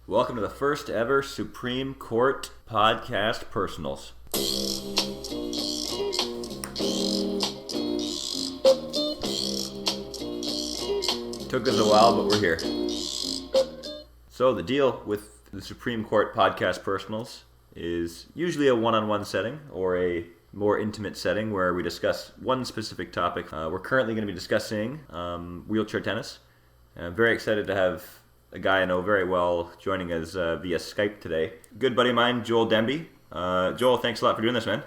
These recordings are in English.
Welcome to the first ever Supreme Court podcast personals. Took us a while, but we're here. So the deal with the Supreme Court podcast personals is usually a one-on-one setting or a more intimate setting where we discuss one specific topic. We're currently going to be discussing wheelchair tennis. I'm very excited to have a guy I know very well joining us via Skype today. Good buddy of mine, Joel Dembe. Joel, thanks a lot for doing this, man.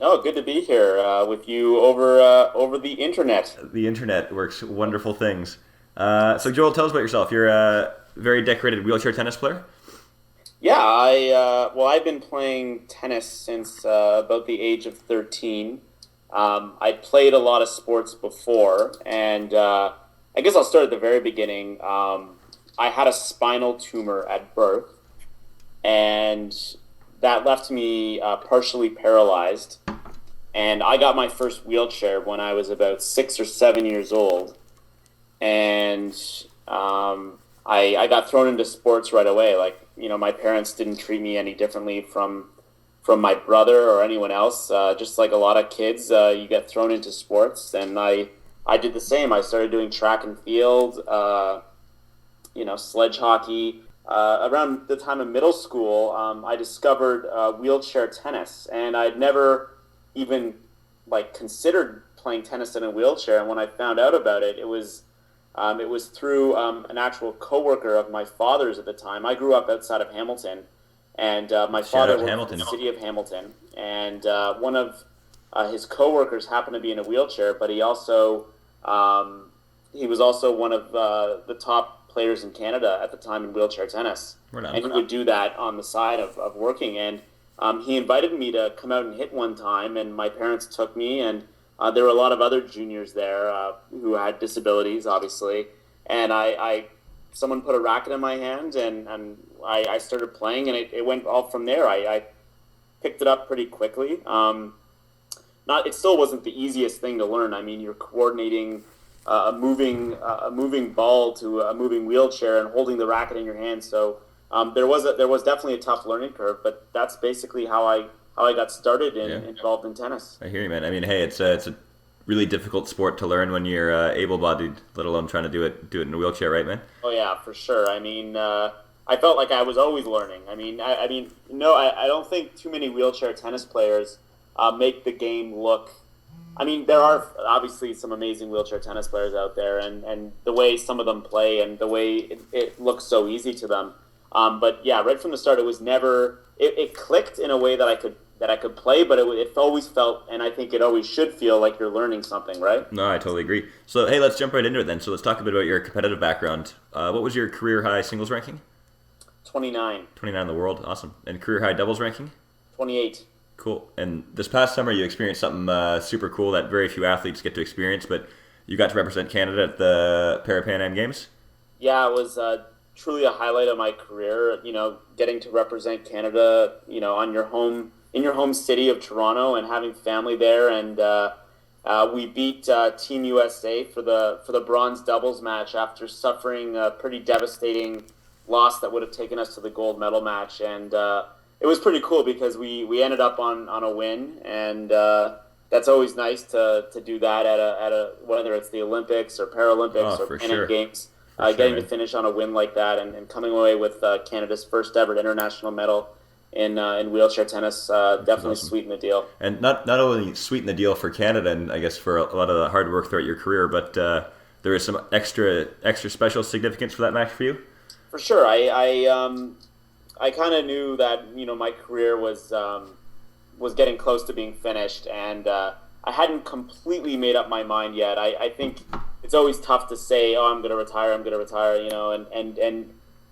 Oh, good to be here with you over the internet. The internet works wonderful things. So Joel, tell us about yourself. You're a very decorated wheelchair tennis player. Yeah, I've been playing tennis since about the age of 13. I played a lot of sports before, and I guess I'll start at the very beginning. I had a spinal tumor at birth, and that left me partially paralyzed. And I got my first wheelchair when I was about 6 or 7 years old. And I got thrown into sports right away. Like, my parents didn't treat me any differently from my brother or anyone else. Just like a lot of kids, you get thrown into sports. And I did the same. I started doing track and field, sledge hockey. Around the time of middle school, I discovered wheelchair tennis, and I'd never even considered playing tennis in a wheelchair. And when I found out about it, it was through an actual coworker of my father's at the time. I grew up outside of Hamilton, and my father worked in the city of Hamilton, and one of his coworkers happened to be in a wheelchair, but he was also one of the top players in Canada at the time in wheelchair tennis. And he would do that on the side of working. And he invited me to come out and hit one time, and my parents took me, and there were a lot of other juniors there who had disabilities, obviously. And someone put a racket in my hand, and I started playing, and it went all from there. I picked it up pretty quickly. It still wasn't the easiest thing to learn. I mean, you're coordinating a moving ball to a moving wheelchair and holding the racket in your hand. So there was definitely a tough learning curve, but that's basically how I got started involved in tennis. I hear you, man. I mean, hey, it's a really difficult sport to learn when you're able-bodied, let alone trying to do it in a wheelchair, right, man? Oh yeah, for sure. I mean, I felt like I was always learning. I don't think too many wheelchair tennis players make the game look. I mean, there are obviously some amazing wheelchair tennis players out there, and the way some of them play and the way it looks so easy to them. But yeah, right from the start, it was never. It clicked in a way that I could play, but it always felt, and I think it always should feel like you're learning something, right? No, I totally agree. So hey, let's jump right into it then. So let's talk a bit about your competitive background. What was your career high singles ranking? 29. 29 in the world, awesome. And career high doubles ranking? 28. Cool. And this past summer, you experienced something super cool that very few athletes get to experience, but you got to represent Canada at the Pan Am Games? Yeah, it was truly a highlight of my career. Getting to represent Canada, in your home city of Toronto, and having family there, and we beat Team USA for the bronze doubles match after suffering a pretty devastating loss that would have taken us to the gold medal match, and it was pretty cool because we ended up on a win, and that's always nice to do that at a whether it's the Olympics or Paralympics or Pan Am Games. Getting to finish on a win like that and coming away with Canada's first ever international medal in wheelchair tennis definitely awesome. Sweetened the deal. And not only sweetened the deal for Canada, and I guess for a lot of the hard work throughout your career, but there is some extra special significance for that match for you. For sure, I kind of knew that my career was getting close to being finished, and I hadn't completely made up my mind yet. I think it's always tough to say, "Oh, I'm going to retire," and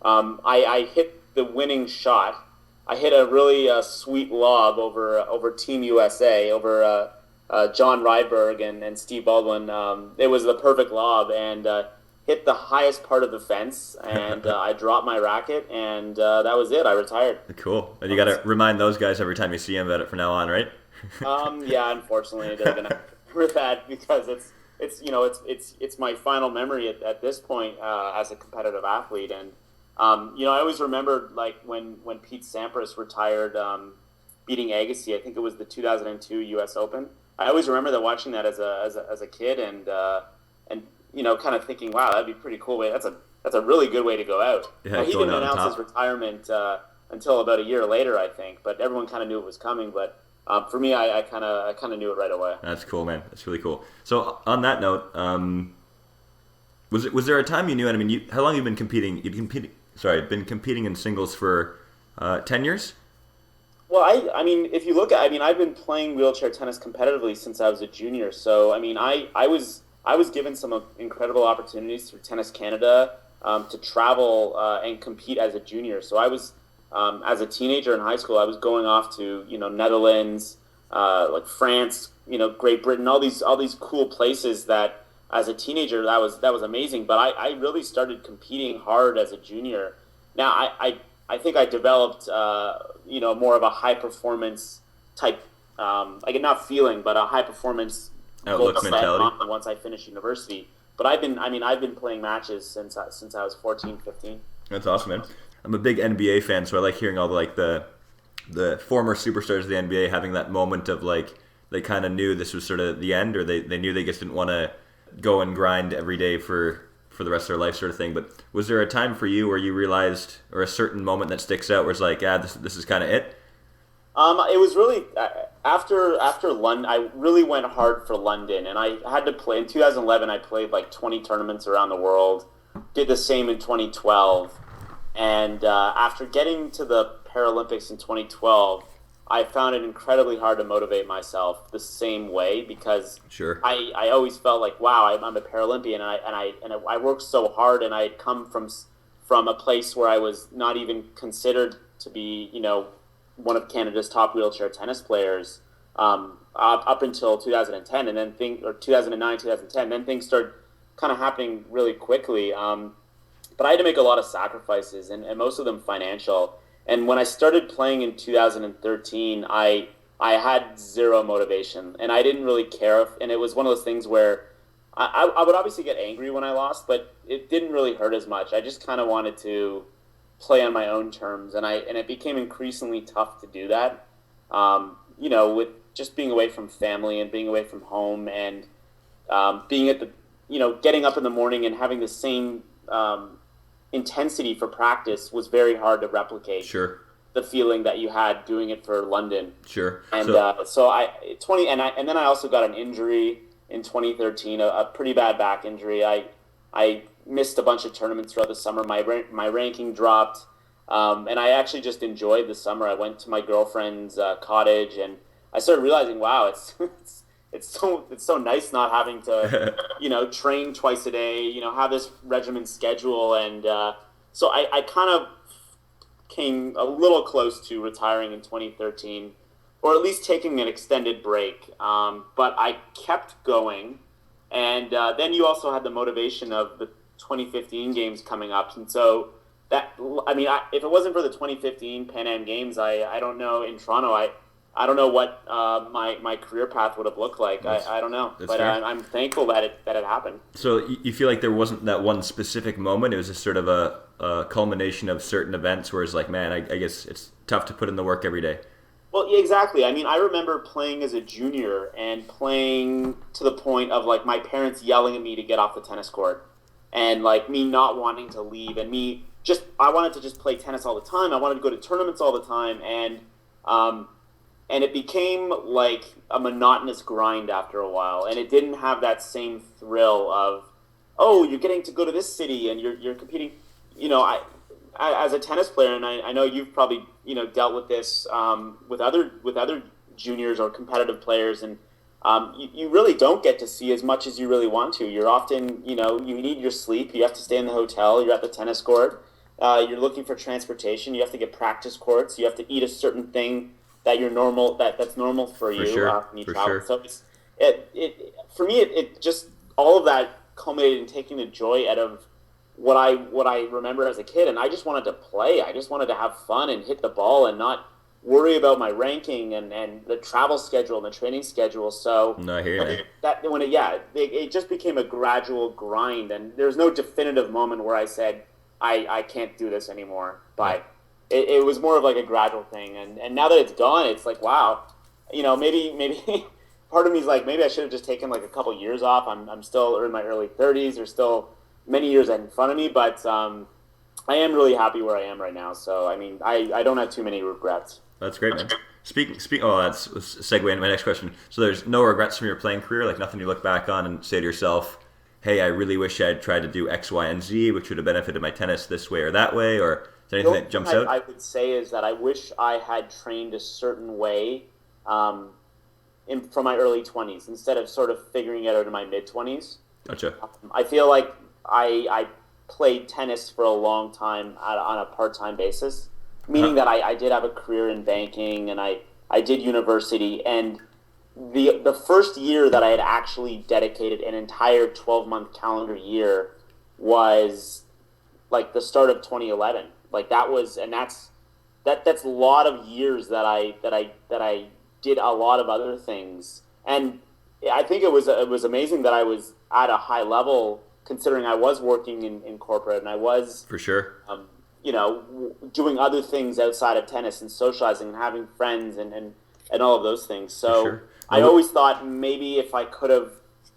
I hit the winning shot. I hit a really sweet lob over Team USA, over John Rydberg and Steve Baldwin. It was the perfect lob, and hit the highest part of the fence, and I dropped my racket, and that was it. I retired. Cool. And you got to remind those guys every time you see them about it from now on, right? Yeah, unfortunately, they're gonna remember that because it's my final memory at this point as a competitive athlete, and I always remember like when Pete Sampras retired, beating Agassi. I think it was the 2002 U.S. Open. I always remember that watching that as a kid, and kind of thinking, wow, that'd be pretty cool way. That's a really good way to go out. Yeah, Now he going didn't out on announce his top. retirement until about a year later, I think, but everyone kind of knew it was coming. But for me, I kind of knew it right away. That's cool, man. That's really cool. So on that note, was there a time you knew? And I mean, how long have you been competing? Been competing in singles for 10 years. Well, I mean, if you look at, I mean, I've been playing wheelchair tennis competitively since I was a junior. So, I mean, I was given some incredible opportunities through Tennis Canada to travel and compete as a junior. So I was, as a teenager in high school, I was going off to Netherlands, like France, Great Britain, all these cool places that as a teenager that was amazing. But I really started competing hard as a junior. Now I think I developed more of a high performance type, like not feeling, but a high performance goal Outlook set mentality. on once I finished university. But I've been playing matches since I was 14, 15. That's awesome, man. I'm a big NBA fan, so I like hearing all the former superstars of the NBA having that moment of like they kind of knew this was sort of the end, or they knew they just didn't want to go and grind every day for the rest of their life, sort of thing. But was there a time for you where you realized, or a certain moment that sticks out, where it's like, this is kind of it? It was really after London. I really went hard for London, and I had to play in 2011. I played like 20 tournaments around the world. Did the same in 2012, and after getting to the Paralympics in 2012, I found it incredibly hard to motivate myself the same way because Sure. I always felt like, wow, I'm a Paralympian, and I worked so hard, and I had come from a place where I was not even considered to be one of Canada's top wheelchair tennis players, up until 2010, and then 2009, 2010. Then things started kind of happening really quickly. But I had to make a lot of sacrifices, and most of them financial. And when I started playing in 2013, I had zero motivation, and I didn't really care. And it was one of those things where I would obviously get angry when I lost, but it didn't really hurt as much. I just kind of wanted to play on my own terms, and it became increasingly tough to do that. With just being away from family and being away from home, and being at the getting up in the morning and having the same intensity for practice was very hard to replicate. Sure. The feeling that you had doing it for London. Sure. And so and then I also got an injury in 2013, a pretty bad back injury. I missed a bunch of tournaments throughout the summer. My ranking dropped, and I actually just enjoyed the summer. I went to my girlfriend's cottage, and I started realizing, wow, it's so nice not having to train twice a day. Have this regimen schedule, and so I kind of came a little close to retiring in 2013, or at least taking an extended break. But I kept going, and then you also had the motivation of the 2015 games coming up, and so if it wasn't for the 2015 Pan Am Games, I don't know, in Toronto, I don't know what my career path would have looked like. I don't know, but I'm thankful that it happened. So you feel like there wasn't that one specific moment? It was just sort of a culmination of certain events where it's like, man, I guess it's tough to put in the work every day. Well, yeah, exactly. I mean, I remember playing as a junior and playing to the point of like my parents yelling at me to get off the tennis court, and like me not wanting to leave, and I wanted to just play tennis all the time. I wanted to go to tournaments all the time, and it became like a monotonous grind after a while, and it didn't have that same thrill of, oh, you're getting to go to this city and you're competing. I as a tennis player, and I know you've probably dealt with this with other juniors or competitive players, and you really don't get to see as much as you really want to. You're often you need your sleep. You have to stay in the hotel. You're at the tennis court. You're looking for transportation. You have to get practice courts. You have to eat a certain thing that's normal for you when you travel. Sure. So it for me it just all of that culminated in taking the joy out of what I remember as a kid, and I just wanted to play. I just wanted to have fun and hit the ball and not worry about my ranking and the travel schedule and the training schedule. So No, I hear you. it just became a gradual grind, and there's no definitive moment where I said I can't do this anymore. But it was more of like a gradual thing. And now that it's gone, it's like, wow, maybe part of me is like, maybe I should have just taken like a couple years off. I'm still in my early 30s. There's still many years in front of me, but I am really happy where I am right now. So, I mean, I don't have too many regrets. That's great, man. That's a segue into my next question. So there's no regrets from your playing career, like nothing you look back on and say to yourself, hey, I really wish I had tried to do X, Y, and Z, which would have benefited my tennis this way or that way, or is there anything that jumps out? I would say is that I wish I had trained a certain way from my early 20s instead of sort of figuring it out in my mid-20s. Gotcha. I feel like I played tennis for a long time on a part-time basis, meaning that I did have a career in banking and I did university, and the first year that I had actually dedicated an entire 12-month calendar year was like the start of 2011. Like that's a lot of years that I did a lot of other things, and I think it was amazing that I was at a high level considering I was working in corporate and I was for sure doing other things outside of tennis and socializing and having friends and all of those things. So sure. I always thought maybe if I could have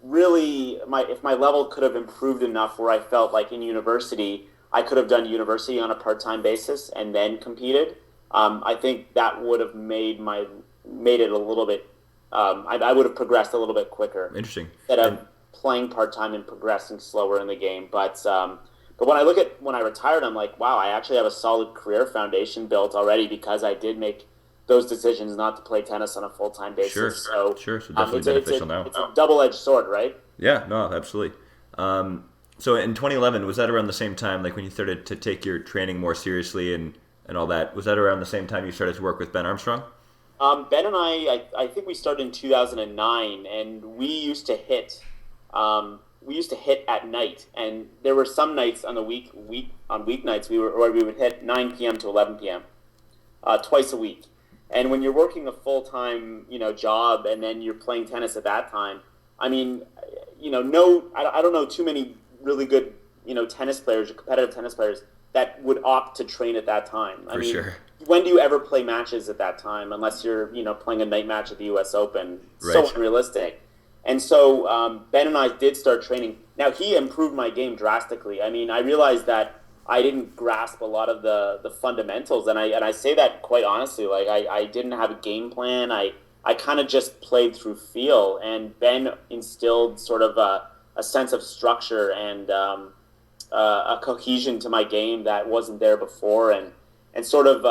if my level could have improved enough where I felt like in university I could have done university on a part-time basis and then competed. I think that would have made it a little bit. I would have progressed a little bit quicker. Interesting. Instead of playing part-time and progressing slower in the game, but when I look at when I retired, I'm like, wow, I actually have a solid career foundation built already because I did make those decisions not to play tennis on a full-time basis. Sure. So definitely beneficial now. It's a double-edged sword, right? Yeah, no, absolutely. So in 2011, was that around the same time, like when you started to take your training more seriously and all that? Was that around the same time you started to work with Ben Armstrong? Ben and I think we started in 2009, and we used to hit at night, and there were some nights on the weeknights we would hit 9 p.m. to 11 p.m. Twice a week. And when you're working a full-time, job, and then you're playing tennis at that time, I mean, I don't know too many really good, tennis players or competitive tennis players that would opt to train at that time. I mean, sure. When do you ever play matches at that time unless you're, playing a night match at the U.S. Open? Right. So unrealistic. And so Ben and I did start training. Now, he improved my game drastically. I mean, I realized that I didn't grasp a lot of the fundamentals, and I say that quite honestly. Like I didn't have a game plan. I kind of just played through feel, and Ben instilled sort of a sense of structure and a cohesion to my game that wasn't there before, and sort of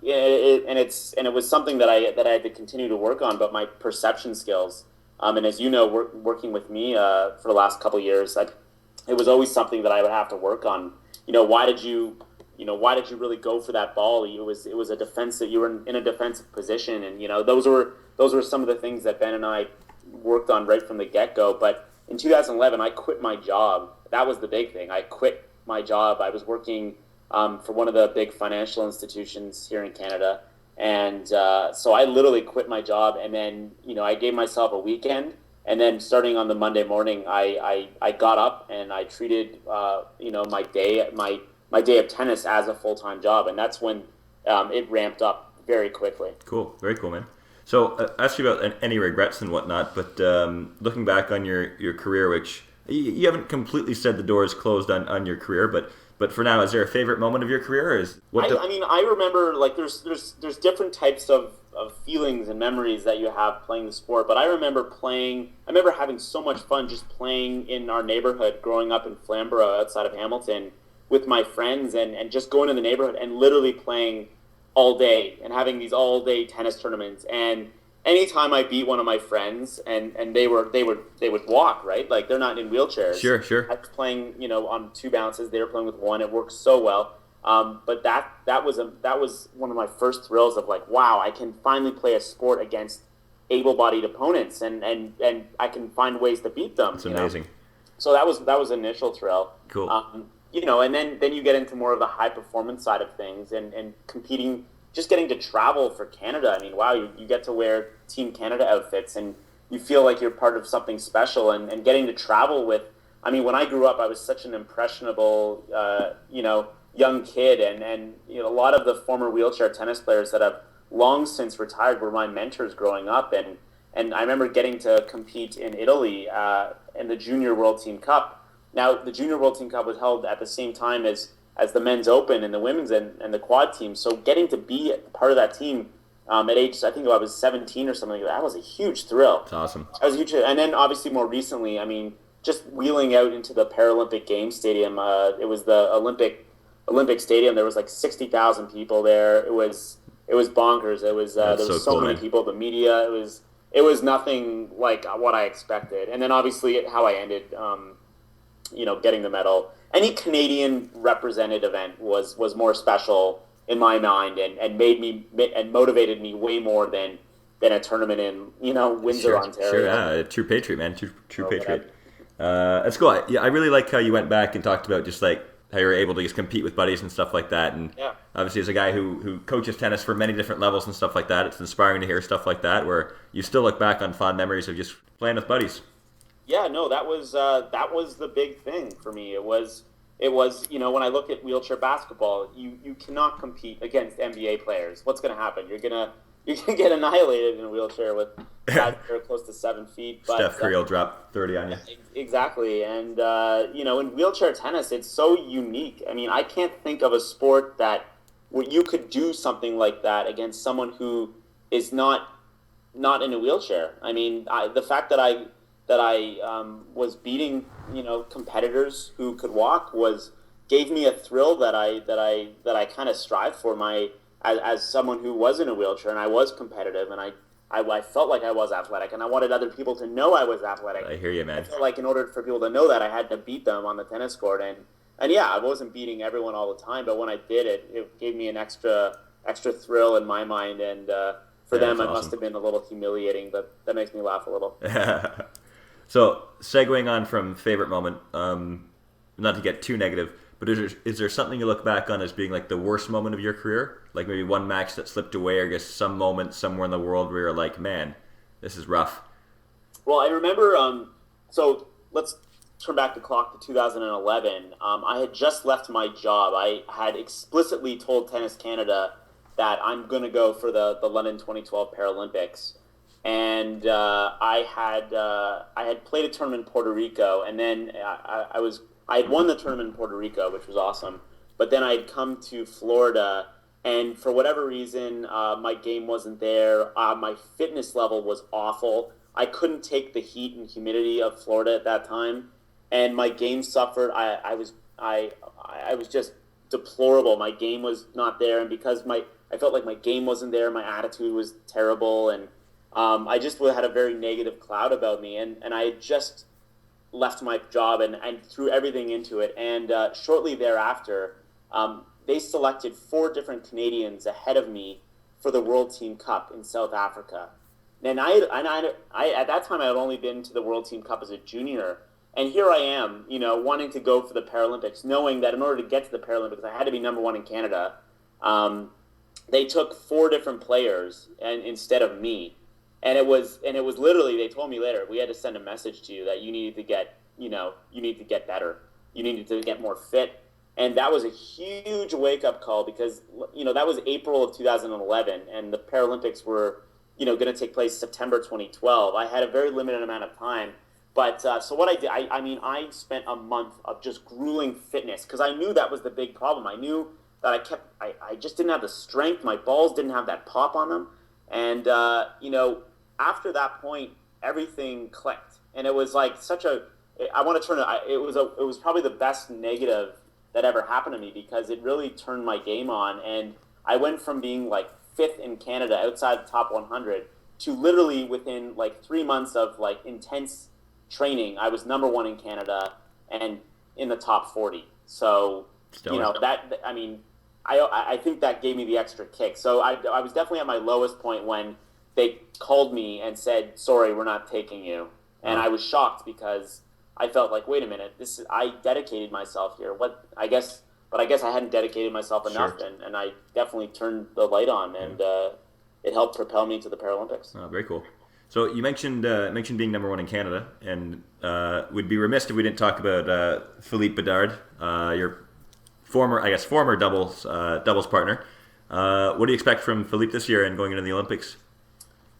it was something that I had to continue to work on. But my perception skills, and as you know, working with me for the last couple of years, it was always something that I would have to work on. Why did you really go for that ball? It was a defense that you were in a defensive position, and those were some of the things that Ben and I worked on right from the get-go. But in 2011, I quit my job. That was the big thing. I quit my job. I was working for one of the big financial institutions here in Canada, and so I literally quit my job, and then I gave myself a weekend. And then starting on the Monday morning, I got up and I treated my day of tennis as a full-time job, and that's when it ramped up very quickly. Cool, very cool, man. So I asked you about any regrets and whatnot, but looking back on your career, which you haven't completely said the door is closed on your career, but for now, is there a favorite moment of your career? I remember like there's different types of feelings and memories that you have playing the sport, but I remember having so much fun just playing in our neighborhood growing up in Flamborough outside of Hamilton with my friends and just going to the neighborhood and literally playing all day and having these all day tennis tournaments. And anytime I beat one of my friends and they would walk, right? Like they're not in wheelchairs. Sure. I was playing, on 2 bounces. They were playing with 1. It worked so well. But that was one of my first thrills of like, wow, I can finally play a sport against able-bodied opponents and I can find ways to beat them. It's amazing. So that was an initial thrill. Cool. And then you get into more of the high performance side of things and competing, just getting to travel for Canada. I mean, wow, you get to wear Team Canada outfits and you feel like you're part of something special and getting to travel with I mean, when I grew up, I was such an impressionable, young kid, and a lot of the former wheelchair tennis players that have long since retired were my mentors growing up, and I remember getting to compete in Italy in the Junior World Team Cup. Now, the Junior World Team Cup was held at the same time as the Men's Open and the Women's and the Quad team. So getting to be part of that team at age, I think I was 17 or something, that was a huge thrill. It's awesome. That was a huge, and then obviously more recently, I mean, just wheeling out into the Paralympic Games Stadium. It was the Olympic Stadium. There was like 60,000 people there. It was bonkers. It was there was so cool, many man. people. The media. It was nothing like what I expected. And then obviously how I ended, getting the medal. Any Canadian represented event was more special in my mind and made me and motivated me way more than a tournament in Windsor, Ontario. Sure, yeah, true patriot, man, true Or patriot. That's cool. I really like how you went back and talked about just like how you were able to just compete with buddies and stuff like that. And Yeah. obviously, as a guy who coaches tennis for many different levels and stuff like that, it's inspiring to hear stuff like that where you still look back on fond memories of just playing with buddies. Yeah, no, that was the big thing for me. It was when I look at wheelchair basketball, you cannot compete against NBA players. What's going to happen? You're gonna get annihilated in a wheelchair with guys that are close to 7 feet. But, Steph Curry will drop 30 on you. Exactly, and in wheelchair tennis, it's so unique. I mean, I can't think of a sport where you could do something like that against someone who is not in a wheelchair. I mean, the fact that I was beating competitors who could walk gave me a thrill that I kind of strive for as someone who was in a wheelchair, and I was competitive, and I felt like I was athletic, and I wanted other people to know I was athletic. I hear you, man. I felt like in order for people to know that, I had to beat them on the tennis court, and yeah, I wasn't beating everyone all the time, but when I did it gave me an extra thrill in my mind, and for them, that's it must awesome. have been a little humiliating, but that makes me laugh a little. So, segueing on from favorite moment, not to get too negative, but is there something you look back on as being like the worst moment of your career? Like maybe one match that slipped away, or I guess some moment somewhere in the world where you're like, man, this is rough. Well, I remember, so let's turn back the clock to 2011. I had just left my job. I had explicitly told Tennis Canada that I'm going to go for the London 2012 Paralympics. And I had played a tournament in Puerto Rico, and then I had won the tournament in Puerto Rico, which was awesome. But then I had come to Florida, and for whatever reason, my game wasn't there. My fitness level was awful. I couldn't take the heat and humidity of Florida at that time, and my game suffered. I was just deplorable. My game was not there, and because I felt like my game wasn't there, my attitude was terrible, and I just had a very negative cloud about me, and I had just left my job and threw everything into it. And shortly thereafter, they selected 4 different Canadians ahead of me for the World Team Cup in South Africa. And I at that time I had only been to the World Team Cup as a junior, and here I am, wanting to go for the Paralympics, knowing that in order to get to the Paralympics, I had to be number 1 in Canada. They took 4 different players instead of me. And it was literally, they told me later, we had to send a message to you that you needed to get better. You needed to get more fit. And that was a huge wake-up call because, that was April of 2011, and the Paralympics were, going to take place September 2012. I had a very limited amount of time. But so what I did, I spent a month of just grueling fitness because I knew that was the big problem. I knew that I just didn't have the strength. My balls didn't have that pop on them. And, after that point, everything clicked, and it was like it was probably the best negative that ever happened to me because it really turned my game on, and I went from being like 5th in Canada outside the top 100 to literally within like 3 months of like intense training, I was number 1 in Canada and in the top 40. So, I think that gave me the extra kick. So I was definitely at my lowest point when they called me and said, "Sorry, we're not taking you." And I was shocked because I felt like, wait a minute, I dedicated myself here. I guess I hadn't dedicated myself enough, Sure. and I definitely turned the light on, and it helped propel me to the Paralympics. Oh, very cool. So you mentioned being number one in Canada, and we'd be remiss if we didn't talk about Philippe Bedard, your former doubles partner. What do you expect from Philippe this year and going into the Olympics?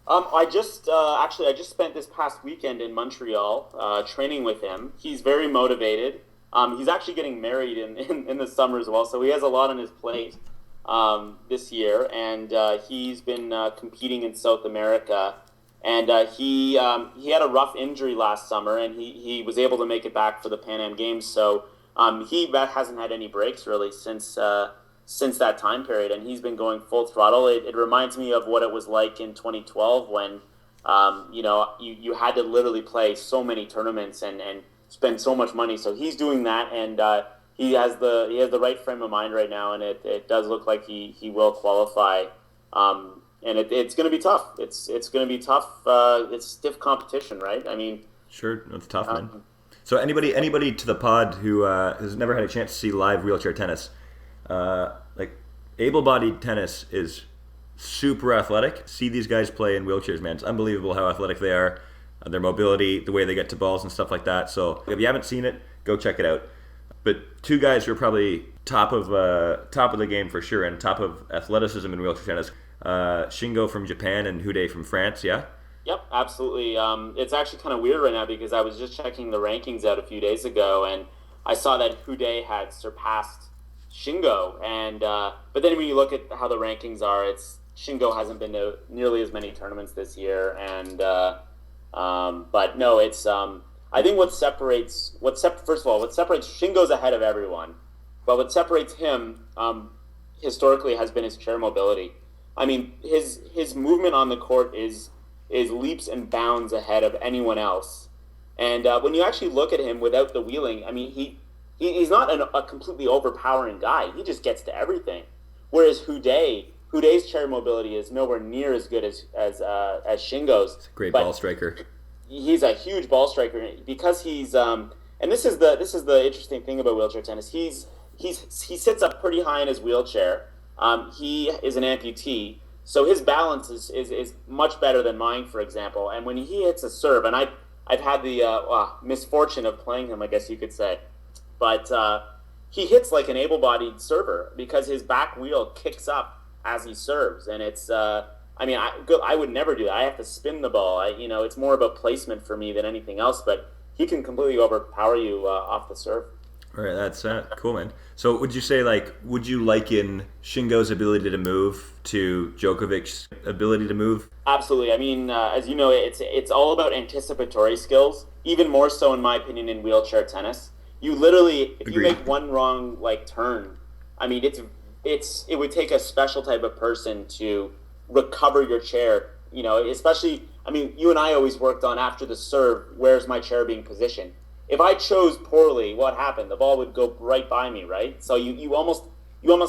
I just spent this past weekend in Montreal training with him. He's very motivated. He's actually getting married in the summer as well, so he has a lot on his plate this year, and he's been competing in South America. And he had a rough injury last summer, and he was able to make it back for the Pan Am Games. So he hasn't had any breaks really since that time period, and he's been going full throttle. It reminds me of what it was like in 2012 when you had to literally play so many tournaments and spend so much money. So he's doing that, and he has the right frame of mind right now, and it does look like he will qualify. And it's going to be tough. It's going to be tough. It's stiff competition, right? I mean, sure, it's tough, man. So anybody to the pod who has never had a chance to see live wheelchair tennis, like able-bodied tennis is super athletic. See these guys play in wheelchairs, man. It's unbelievable how athletic they are, their mobility, the way they get to balls and stuff like that. So if you haven't seen it, go check it out. But two guys who are probably top of the game for sure, and top of athleticism in wheelchair tennis. Shingo from Japan and Hude from France, yeah? Yep, absolutely. It's actually kind of weird right now because I was just checking the rankings out a few days ago, and I saw that Hude had surpassed Shingo. And but then when you look at how the rankings are, Shingo hasn't been to nearly as many tournaments this year. And but no, it's I think what separates Shingo's ahead of everyone, but what separates him historically has been his chair mobility. I mean, his movement on the court is leaps and bounds ahead of anyone else. And when you actually look at him without the wheeling, I mean, he's not a completely overpowering guy. He just gets to everything. Whereas Hude's chair mobility is nowhere near as good as Shingo's. It's a great ball striker. He's a huge ball striker because he's and this is the interesting thing about wheelchair tennis. He sits up pretty high in his wheelchair. He is an amputee, so his balance is much better than mine, for example. And when he hits a serve, and I've had the misfortune of playing him, I guess you could say, but he hits like an able-bodied server because his back wheel kicks up as he serves, and it's I would never do that. I have to spin the ball. It's more about placement for me than anything else, but he can completely overpower you off the serve. All right, that's cool, man. So would you liken Shingo's ability to move to Djokovic's ability to move? Absolutely. I mean, as you know, it's all about anticipatory skills, even more so, in my opinion, in wheelchair tennis. You literally, if you make one wrong, turn, I mean, it would take a special type of person to recover your chair, especially, I mean, you and I always worked on after the serve, where's my chair being positioned? If I chose poorly, what happened? The ball would go right by me, right? So you almost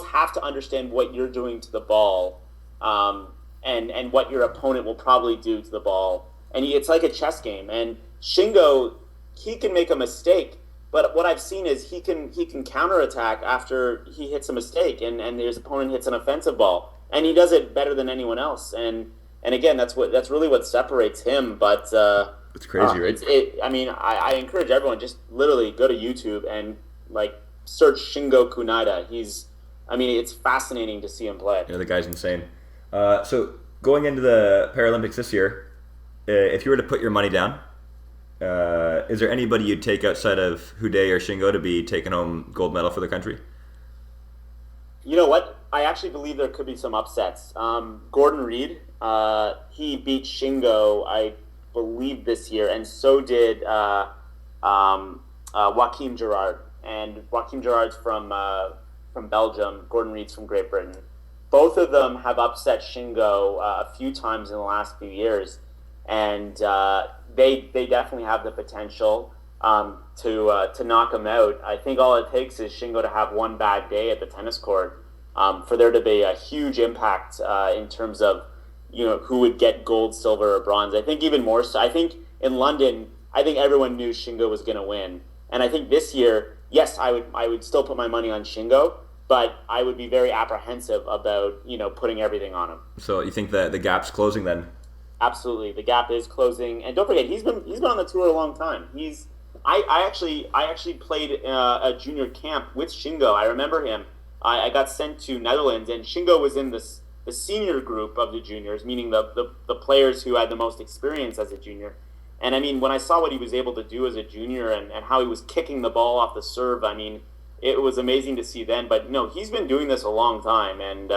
have to understand what you're doing to the ball, and what your opponent will probably do to the ball. And it's like a chess game. And Shingo, he can make a mistake, but what I've seen is he can counterattack after he hits a mistake, and his opponent hits an offensive ball, and he does it better than anyone else. And again, that's really what separates him. But it's crazy, right? I encourage everyone, just literally go to YouTube and search Shingo Kunaida. It's fascinating to see him play. Yeah, the guy's insane. So going into the Paralympics this year, if you were to put your money down, is there anybody you'd take outside of Hude or Shingo to be taking home gold medal for the country? You know what? I actually believe there could be some upsets. Gordon Reed, he beat Shingo, I believe, this year, and so did Joachim Gerard. And Joachim Gerard's from Belgium. Gordon Reed's from Great Britain. Both of them have upset Shingo a few times in the last few years, and they definitely have the potential to knock him out. I think all it takes is Shingo to have one bad day at the tennis court for there to be a huge impact in terms of who would get gold, silver, or bronze. I think even more so. I think in London, I think everyone knew Shingo was going to win, and I think this year, yes, I would still put my money on Shingo, but I would be very apprehensive about putting everything on him. So you think that the gap's closing then? Absolutely, the gap is closing, and don't forget he's been on the tour a long time. I actually played a junior camp with Shingo. I remember him. I got sent to Netherlands, and Shingo was in the senior group of the juniors, meaning the players who had the most experience as a junior. And I mean, when I saw what he was able to do as a junior and how he was kicking the ball off the serve, I mean, it was amazing to see then. But no, he's been doing this a long time, and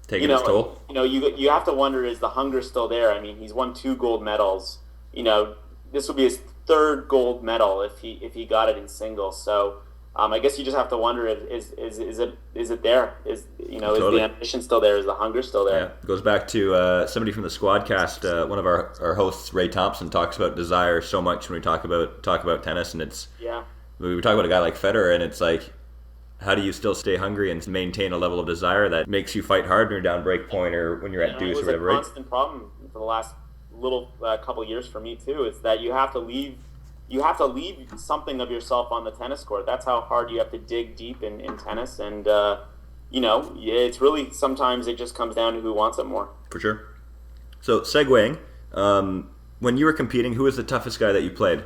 Taking its toll. You have to wonder, is the hunger still there? I mean, he's won 2 gold medals. This will be his 3rd gold medal if he got it in singles. So I guess you just have to wonder, is it there? Is the ambition still there? Is the hunger still there? Yeah, it goes back to somebody from the Squadcast. One of our hosts, Ray Thompson, talks about desire so much when we talk about tennis, and it's we talk about a guy like Federer, and it's like, how do you still stay hungry and maintain a level of desire that makes you fight hard when you're down break point or when you're at deuce or whatever? It was a constant problem for the last couple years for me too. Is that you have to leave something of yourself on the tennis court. That's how hard you have to dig deep in tennis, and it's really, sometimes it just comes down to who wants it more. For sure. So segueing, when you were competing, who was the toughest guy that you played?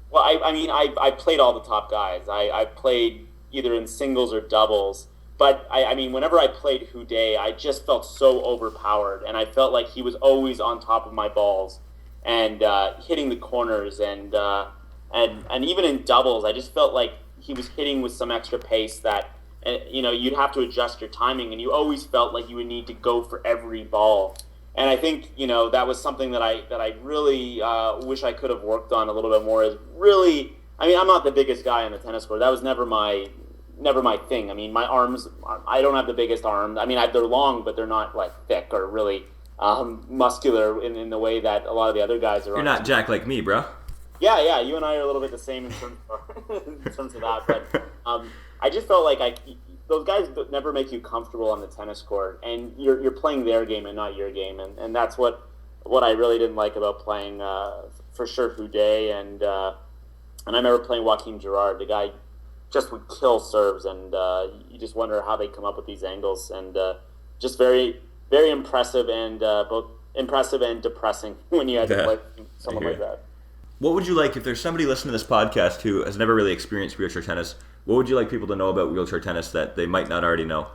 Well, I played all the top guys. I played either in singles or doubles. But, I mean, whenever I played Houdet, I just felt so overpowered. And I felt like he was always on top of my balls and hitting the corners. And even in doubles, I just felt like he was hitting with some extra pace that, you'd have to adjust your timing. And you always felt like you would need to go for every ball. And I think, that was something that I really wish I could have worked on a little bit more. Is really, I mean, I'm not the biggest guy on the tennis court. That was never my thing. I mean, my arms, I don't have the biggest arm. I mean, they're long, but they're not like thick or really muscular in the way that a lot of the other guys are. You're not Jack like me, bro. Yeah, you and I are a little bit the same in terms of that. But I just felt like those guys never make you comfortable on the tennis court, and you're playing their game and not your game, and that's what I really didn't like about playing for sure Houdet, and I remember playing Joaquim Girard. The guy just would kill serves, and you just wonder how they come up with these angles, and just very, very impressive, and both impressive and depressing when you had to play someone like that. What would you like, if there's somebody listening to this podcast who has never really experienced wheelchair tennis, what would you like people to know about wheelchair tennis that they might not already know?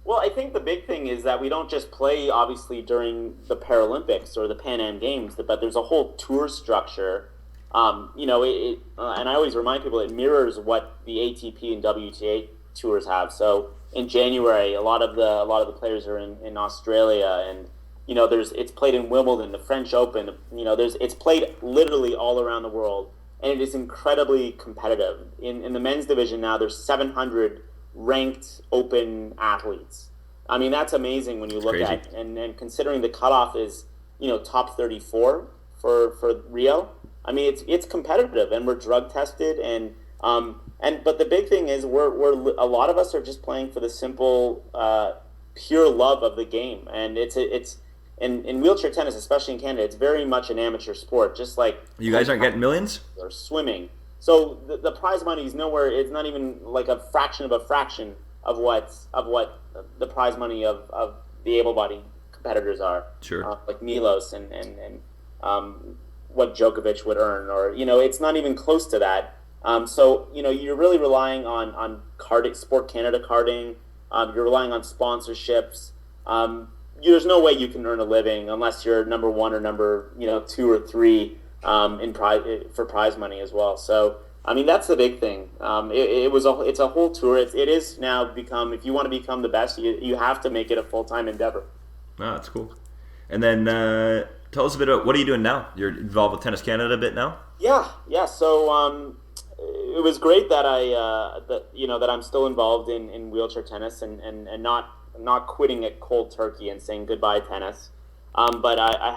Well, I think the big thing is that we don't just play, obviously, during the Paralympics or the Pan Am Games, but there's a whole tour structure. And I always remind people, it mirrors what the ATP and WTA tours have. So in January, a lot of the players are in Australia, and it's played in Wimbledon, the French Open. It's played literally all around the world, and it is incredibly competitive. In the men's division now, there's 700 ranked open athletes. I mean, that's amazing when you look at it, and considering the cutoff is top 34 for Rio. I mean, it's competitive, and we're drug tested, but the big thing is we're a lot of us are just playing for the simple, pure love of the game, and it's in wheelchair tennis, especially in Canada, it's very much an amateur sport, just like you guys aren't getting millions or swimming. So the prize money is nowhere. It's not even like a fraction of what the prize money of the able-bodied competitors are. Sure. Like Milos and what Djokovic would earn, or it's not even close to that. So you're really relying on carding, Sport Canada carding. You're relying on sponsorships. There's no way you can earn a living unless you're number 1 or number 2 or 3 for prize money as well. So I mean, that's the big thing. It's a whole tour. It is now become, if you want to become the best, you have to make it a full-time endeavor. Oh, that's cool. And then tell us a bit about, what are you doing now? You're involved with Tennis Canada a bit now? Yeah. So it was great that that I'm still involved in wheelchair tennis and not quitting it cold turkey and saying goodbye tennis. But I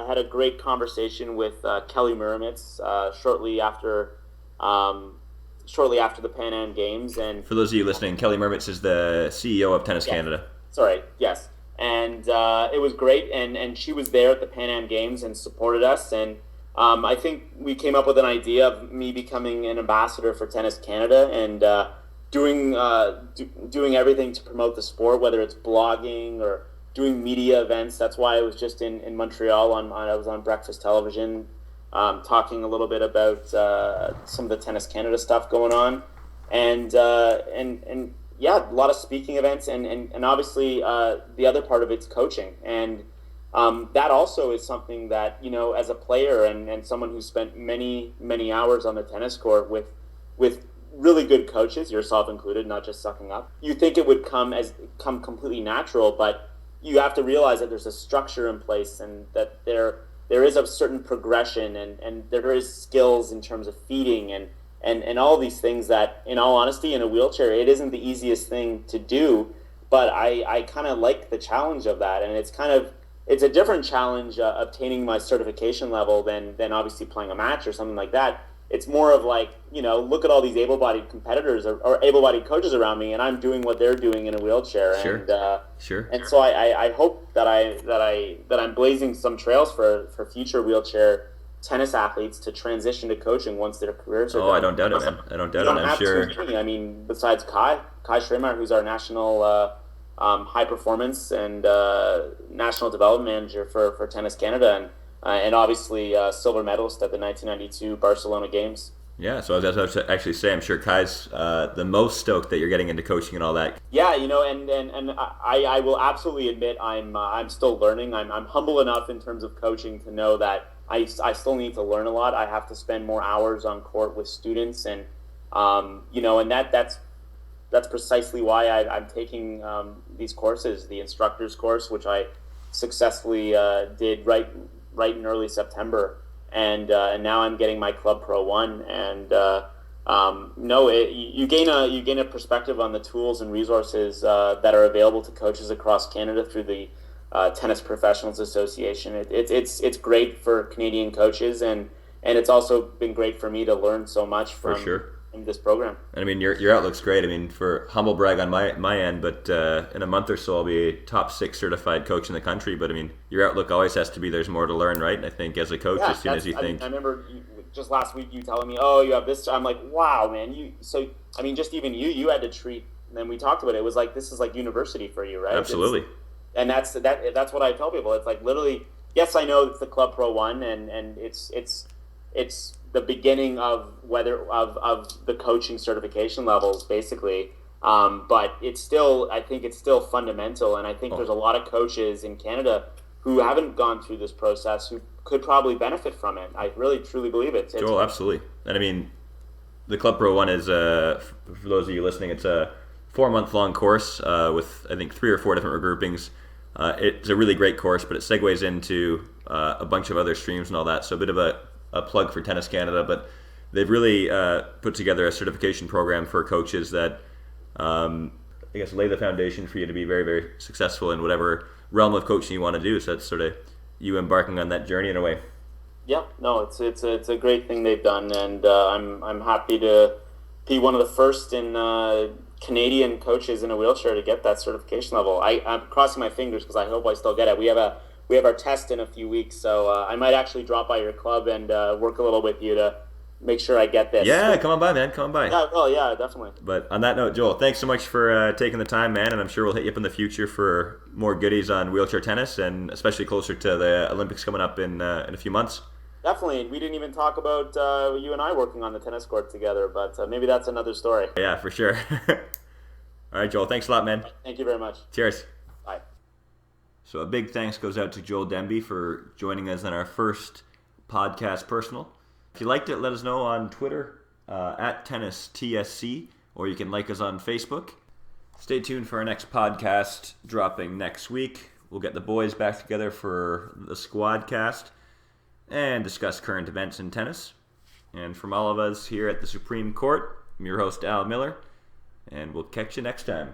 had a great conversation with Kelly Muramitz shortly after the Pan Am Games. And for those of you listening, Kelly Muramitz is the CEO of Tennis Canada. Sorry, yes. And it was great, and she was there at the Pan Am Games and supported us. And I think we came up with an idea of me becoming an ambassador for Tennis Canada and doing everything to promote the sport, whether it's blogging or doing media events. That's why I was just in Montreal I was on breakfast television, talking a little bit about some of the Tennis Canada stuff going on, and yeah, a lot of speaking events, and obviously the other part of it's coaching, and that also is something that, as a player and someone who spent many hours on the tennis court with really good coaches, yourself included, not just sucking up. You think it would come completely natural, but you have to realize that there's a structure in place, and that there is a certain progression, and there is skills in terms of feeding and all these things that, in all honesty, in a wheelchair, it isn't the easiest thing to do. But I kind of like the challenge of that, and it's a different challenge obtaining my certification level than obviously playing a match or something like that. It's more of like, look at all these able-bodied competitors or able-bodied coaches around me, and I'm doing what they're doing in a wheelchair. Sure. And Sure. And so I hope that I'm blazing some trails for future wheelchair tennis athletes to transition to coaching once their careers are done. I don't doubt it, man. I don't doubt it. I'm have sure. too many. I mean, besides Kai Schremer, who's our national high performance and national development manager for Tennis Canada, and obviously silver medalist at the 1992 Barcelona Games. Yeah, so I was actually saying, I'm sure Kai's the most stoked that you're getting into coaching and all that. Yeah, and I will absolutely admit I'm still learning. I'm humble enough in terms of coaching to know that I still need to learn a lot. I have to spend more hours on court with students, and and that's precisely why I'm taking these courses, the instructor's course, which I successfully did right in early September, and now I'm getting my Club Pro 1, and you gain a perspective on the tools and resources that are available to coaches across Canada through the Tennis Professionals Association. It's great for Canadian coaches, and it's also been great for me to learn so much from this program. And I mean, your outlook's great. I mean, for humble brag on my end, but in a month or so I'll be a top 6 certified coach in the country. But I mean, your outlook always has to be there's more to learn, right? And I think as a coach, as soon as you think, I remember just last week you telling me, oh, you have this. I'm like, wow, man. Just even you had to treat. And then we talked about it. It was like, this is like university for you, right? Absolutely. And that's what I tell people. It's like, literally, yes, I know it's the Club Pro 1, and it's the beginning of the coaching certification levels, basically. But I think it's still fundamental, and I think there's a lot of coaches in Canada who haven't gone through this process who could probably benefit from it. I really truly believe it. Joel, absolutely. And I mean, the Club Pro 1 is for those of you listening, it's a 4-month-long course with I think 3 or 4 different regroupings. It's a really great course, but it segues into a bunch of other streams and all that. So a bit of a plug for Tennis Canada, but they've really put together a certification program for coaches that I guess lay the foundation for you to be very, very successful in whatever realm of coaching you want to do. So that's sort of you embarking on that journey in a way. Yeah, no, it's a great thing they've done, and I'm happy to be one of the first in Canadian coaches in a wheelchair to get that certification level. I'm crossing my fingers because I hope I still get it. We have our test in a few weeks, so I might actually drop by your club and work a little with you to make sure I get this. Yeah, come on by, man. Come on by. Yeah, well, yeah, definitely. But on that note, Joel, thanks so much for taking the time, man, and I'm sure we'll hit you up in the future for more goodies on wheelchair tennis, and especially closer to the Olympics coming up in a few months. Definitely. We didn't even talk about you and I working on the tennis court together, but maybe that's another story. Yeah, for sure. All right, Joel, thanks a lot, man. Thank you very much. Cheers. Bye. So a big thanks goes out to Joel Dembe for joining us in our first podcast personal. If you liked it, let us know on Twitter at TennisTSC, or you can like us on Facebook. Stay tuned for our next podcast dropping next week. We'll get the boys back together for the Squadcast and discuss current events in tennis. And from all of us here at the Supreme Court, I'm your host, Al Miller, and we'll catch you next time.